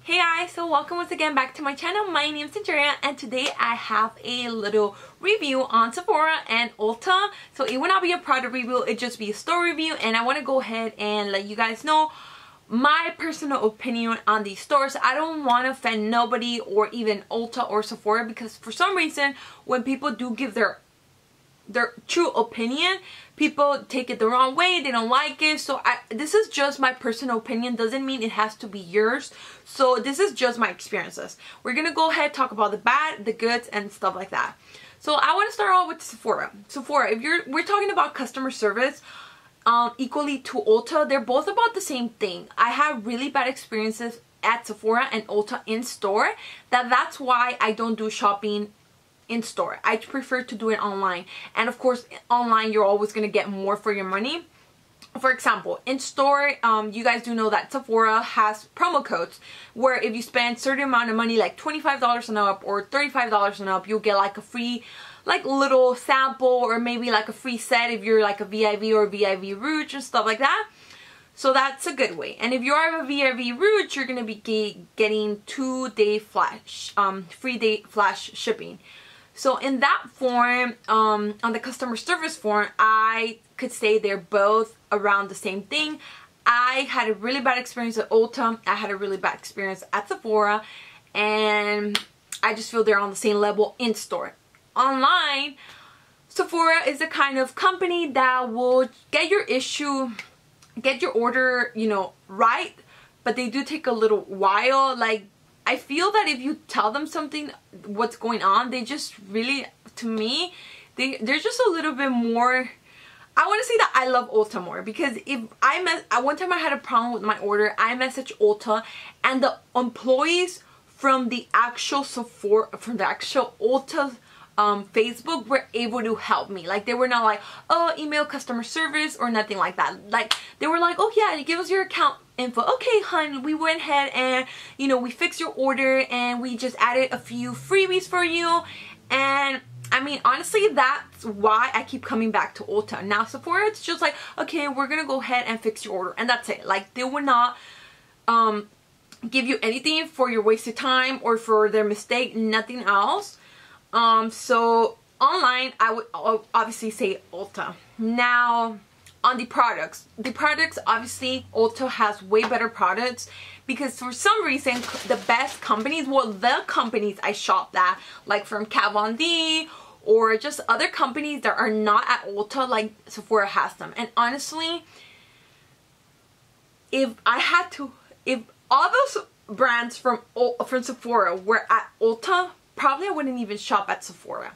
Hey guys, so welcome once again back to my channel. My name is Andrea and today I have a little review on Sephora and Ulta. So it will not be a product review, it just be a store review, and I want to go ahead and let you guys know my personal opinion on these stores. I don't want to offend nobody or even Ulta or Sephora, because for some reason when people do give their true opinion, people take it the wrong way, they don't like it. So this is just my personal opinion, doesn't mean it has to be yours. So this is just my experiences. We're gonna go ahead, talk about the bad, the goods, and stuff like that. So I want to start off with Sephora. Sephora, we're talking about customer service equally to Ulta, they're both about the same thing. I have really bad experiences at Sephora and Ulta in store. That's why I don't do shopping in store. I prefer to do it online, and of course online you're always going to get more for your money. For example, in store, you guys do know that Sephora has promo codes where if you spend a certain amount of money, like $25 and up or $35 and up, you'll get like a free little sample, or maybe like a free set if you're like a VIV or VIV Rouge and stuff like that. So that's a good way. And if you are a VIV Rouge, you're going to be getting 2-day flash, free day flash shipping. So in that form, on the customer service form, I could say they're both around the same thing. I had a really bad experience at Ulta. I had a really bad experience at Sephora. And I just feel they're on the same level in store. Online, Sephora is the kind of company that will get your order, right. But they do take a little while. I feel that if you tell them something, what's going on, they just really, to me, they're just a little bit more. I want to say that I love Ulta more, because if one time I had a problem with my order, I messaged Ulta, and the employees from the actual Sephora, from the actual Ulta Facebook were able to help me. They were not like, oh, email customer service or nothing like that. They were like, oh yeah, give us your account info. Okay, hun, we went ahead and we fixed your order and we just added a few freebies for you. And I mean, honestly, that's why I keep coming back to Ulta. Now Sephora, it's just like, okay, we're gonna go ahead and fix your order, and that's it. They will not give you anything for your wasted time or for their mistake, nothing else. So online, I would obviously say Ulta. Now on the products, obviously Ulta has way better products, because for some reason the best companies, well, the companies I shopped at, like from Kat Von D or just other companies that are not at Ulta, like Sephora has them. And honestly, if all those brands from Sephora were at Ulta, probably I wouldn't even shop at Sephora.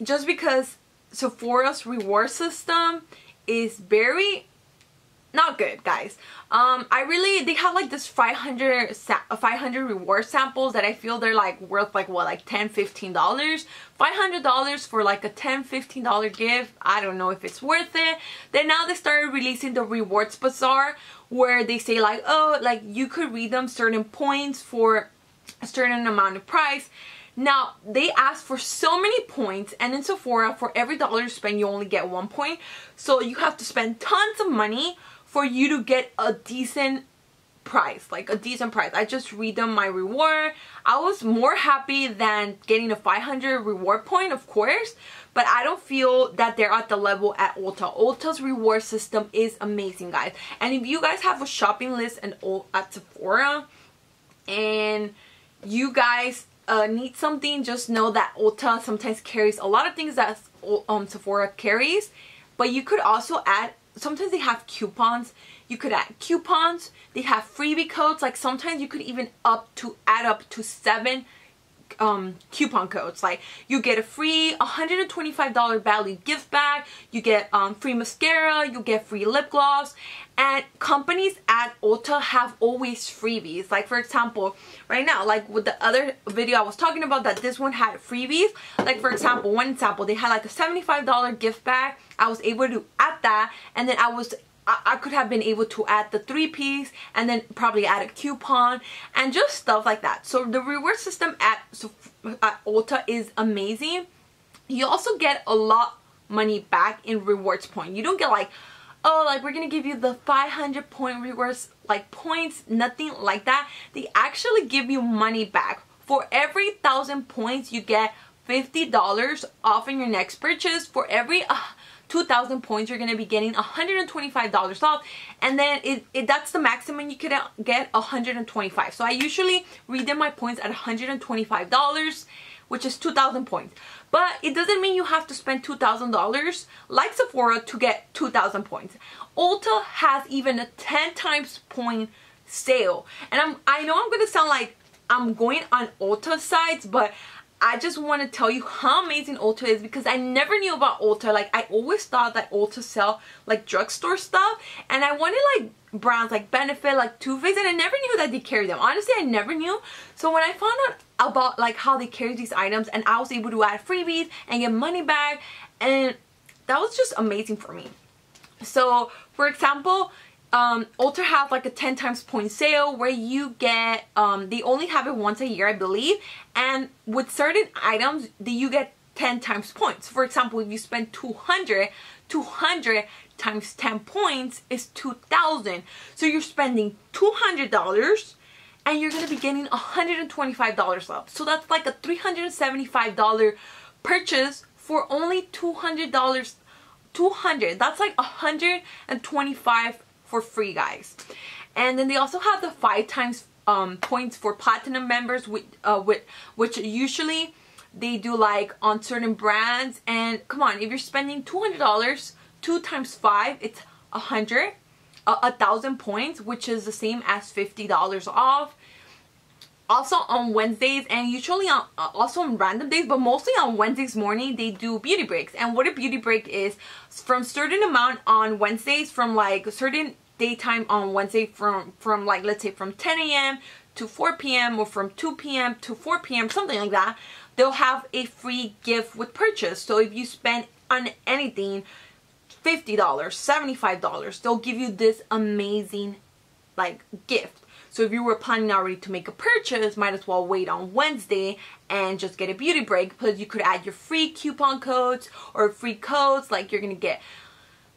Just because Sephora's reward system is very not good, guys. They have this 500 reward samples that I feel they're worth what, $10-15. $500 for a $10-15 gift, I don't know if it's worth it. Then now they started releasing the rewards bazaar, where they say you could redeem certain points for a certain amount of price. Now they ask for so many points, and in Sephora, for every dollar you spend, you only get 1 point. So you have to spend tons of money for you to get a decent price, I just redeemed my reward. I was more happy than getting a 500 reward point, of course, but I don't feel that they're at the level at Ulta. Ulta's reward system is amazing, guys. And if you guys have a shopping list at Sephora and you guys need something, just know that Ulta sometimes carries a lot of things that Sephora carries. But you could also add, sometimes they have coupons. You could add coupons. They have freebie codes. Sometimes you could even add up to 7 coupon codes. You get a free $125 value gift bag, you get free mascara, you get free lip gloss. And companies at Ulta have always freebies. For example, right now, with the other video I was talking about, that this one had freebies. For example, one example, they had a $75 gift bag. I was able to add that, and then I could have been able to add the 3-piece and then probably add a coupon and just stuff like that. So the reward system at Ulta is amazing. You also get a lot money back in rewards point. You don't get oh, like we're gonna give you the 500 point rewards, like points, nothing like that. They actually give you money back. For every 1,000 points, you get $50 off in your next purchase. For every 2,000 points, you're gonna be getting $125 off, and then that's the maximum you could get, $125. So I usually redeem my points at $125, which is 2,000 points. But it doesn't mean you have to spend $2,000 like Sephora to get 2,000 points. Ulta has even a 10 times point sale, and I know I'm gonna sound like I'm going on Ulta sides, but I just want to tell you how amazing Ulta is, because I never knew about Ulta. Like, I always thought that Ulta sell like drugstore stuff, and I wanted like brands like Benefit, like Too Faced, and I never knew that they carry them. Honestly, I never knew. So when I found out about like how they carry these items, and I was able to add freebies and get money back, and that was just amazing for me. So for example, Ulta has like a 10 times point sale where you get, they only have it once a year, I believe, and with certain items you get 10 times points. For example, if you spend 200 times 10 points is 2,000. So you're spending $200 and you're going to be getting $125 off. So that's like a $375 purchase for only $200. That's like $125 for free, guys. And then they also have the 5 times points for platinum members, which usually they do like on certain brands. And come on, if you're spending $200, 2 times 5, it's 1,000 points, which is the same as $50 off. Also on Wednesdays, and usually on also on random days, but mostly on Wednesdays morning, they do beauty breaks. And what a beauty break is, from certain amount on Wednesdays, from like a certain daytime on Wednesday, from like, let's say from 10 a.m. to 4 p.m. or from 2 p.m. to 4 p.m., something like that, they'll have a free gift with purchase. So if you spend on anything $50, $75, they'll give you this amazing like gift. So if you were planning already to make a purchase, might as well wait on Wednesday and just get a beauty break, because you could add your free coupon codes or free codes. Like, you're gonna get,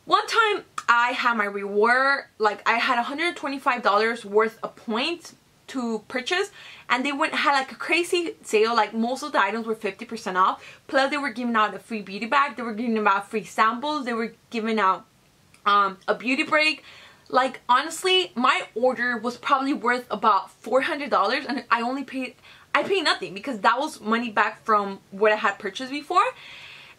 one time I had my reward, like I had $125 worth of points to purchase, and they had like a crazy sale. Like, most of the items were 50% off, plus they were giving out a free beauty bag, they were giving out free samples, they were giving out a beauty break. Like, honestly, my order was probably worth about $400, and I paid nothing, because that was money back from what I had purchased before.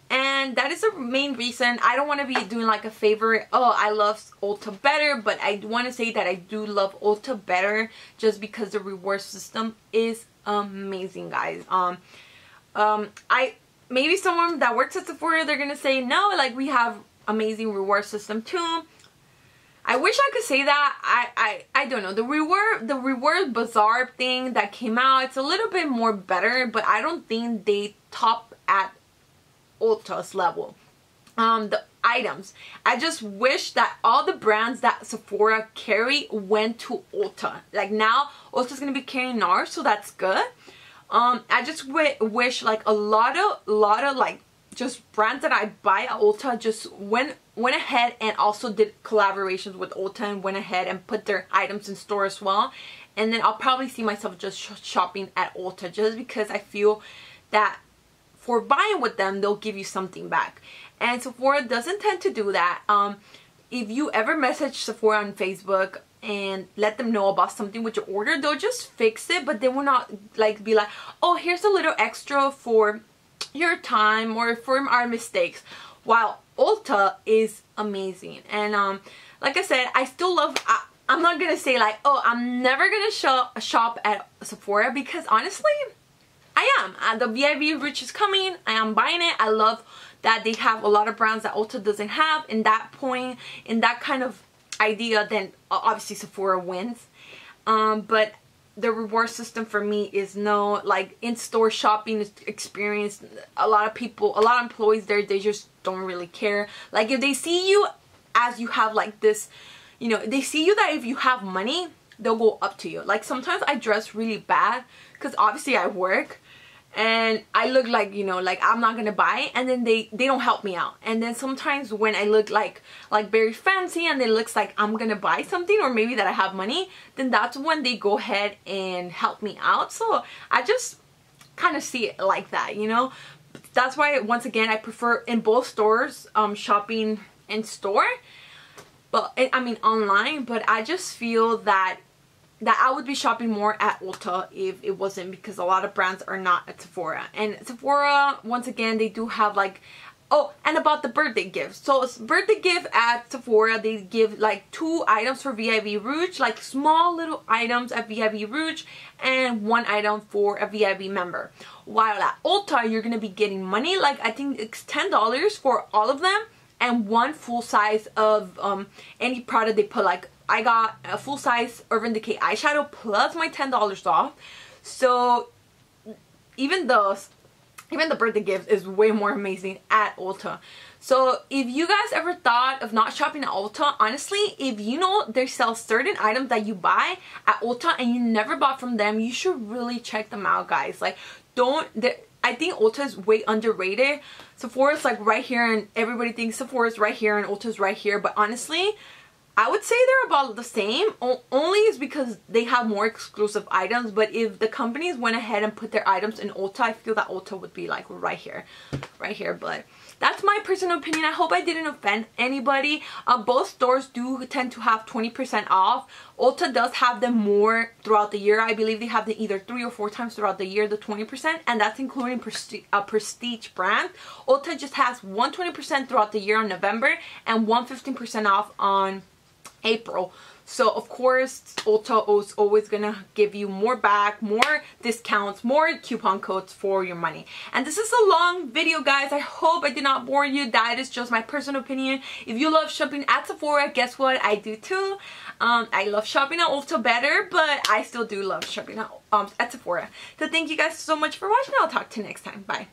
And that is the main reason. I don't want to be doing like a favorite, oh, I love Ulta better, but I want to say that I do love Ulta better, just because the reward system is amazing, guys. Maybe someone that works at Sephora, they're gonna say no, like, we have amazing reward system too. I wish I could say that. I don't know. The reward bazaar thing that came out, it's a little bit more better, but I don't think they top at Ulta's level. The items, I just wish that all the brands that Sephora carry went to Ulta. Like, now Ulta's gonna be carrying NARS, so that's good. I just wish like a lot of like just brands that I buy at Ulta just went ahead and also did collaborations with Ulta and went ahead and put their items in store as well. And then I'll probably see myself just shopping at Ulta, just because I feel that for buying with them, they'll give you something back. And Sephora doesn't tend to do that. If you ever message Sephora on Facebook and let them know about something with your order, they'll just fix it, but they will not like be like, oh, here's a little extra for your time or for our mistakes. While Ulta is amazing. And like I said, I still love, I'm not gonna say like, oh, I'm never gonna shop at Sephora, because honestly I am. The VIB Rich is coming, I am buying it. I love that they have a lot of brands that Ulta doesn't have. In that point, in that kind of idea, then obviously Sephora wins. But the reward system for me is no, like, in-store shopping experience. A lot of people, a lot of employees there, they just don't really care. Like, if they see you as you have like this, you know, they see you that if you have money, they'll go up to you. Like, sometimes I dress really bad because obviously I work, and I look like, you know, like I'm not gonna buy, and then they don't help me out. And then sometimes when I look like very fancy and it looks like I'm gonna buy something, or maybe that I have money, then that's when they go ahead and help me out. So I just kind of see it like that, you know. That's why, once again, I prefer in both stores, shopping in store, but I mean online. But I just feel that I would be shopping more at Ulta if it wasn't, because a lot of brands are not at Sephora. And Sephora, once again, they do have like, oh, and about the birthday gifts. So it's birthday gift at Sephora, they give like 2 items for VIP Rouge, like small little items at VIP Rouge, and 1 item for a VIP member. While at Ulta, you're gonna be getting money, like I think it's $10 for all of them, and 1 full size of any product they put. Like I got a full size Urban Decay eyeshadow plus my $10 off. So even the birthday gift is way more amazing at Ulta. So if you guys ever thought of not shopping at Ulta, honestly, if you know they sell certain items that you buy at Ulta and you never bought from them, you should really check them out, guys. Like, I think Ulta is way underrated. Sephora's like right here, and everybody thinks Sephora's right here and Ulta's right here, but honestly, I would say they're about the same. Only is because they have more exclusive items. But if the companies went ahead and put their items in Ulta, I feel that Ulta would be like right here. But that's my personal opinion. I hope I didn't offend anybody. Both stores do tend to have 20% off. Ulta does have them more throughout the year. I believe they have them either 3 or 4 times throughout the year, the 20%, and that's including prestige brand. Ulta just has 120% throughout the year on November and 115% off on April. So of course Ulta is always gonna give you more back, more discounts, more coupon codes for your money. And this is a long video, guys. I hope I did not bore you. That is just my personal opinion. If you love shopping at Sephora, guess what? I do too. I love shopping at Ulta better, but I still do love shopping at Sephora. So thank you guys so much for watching. I'll talk to you next time. Bye.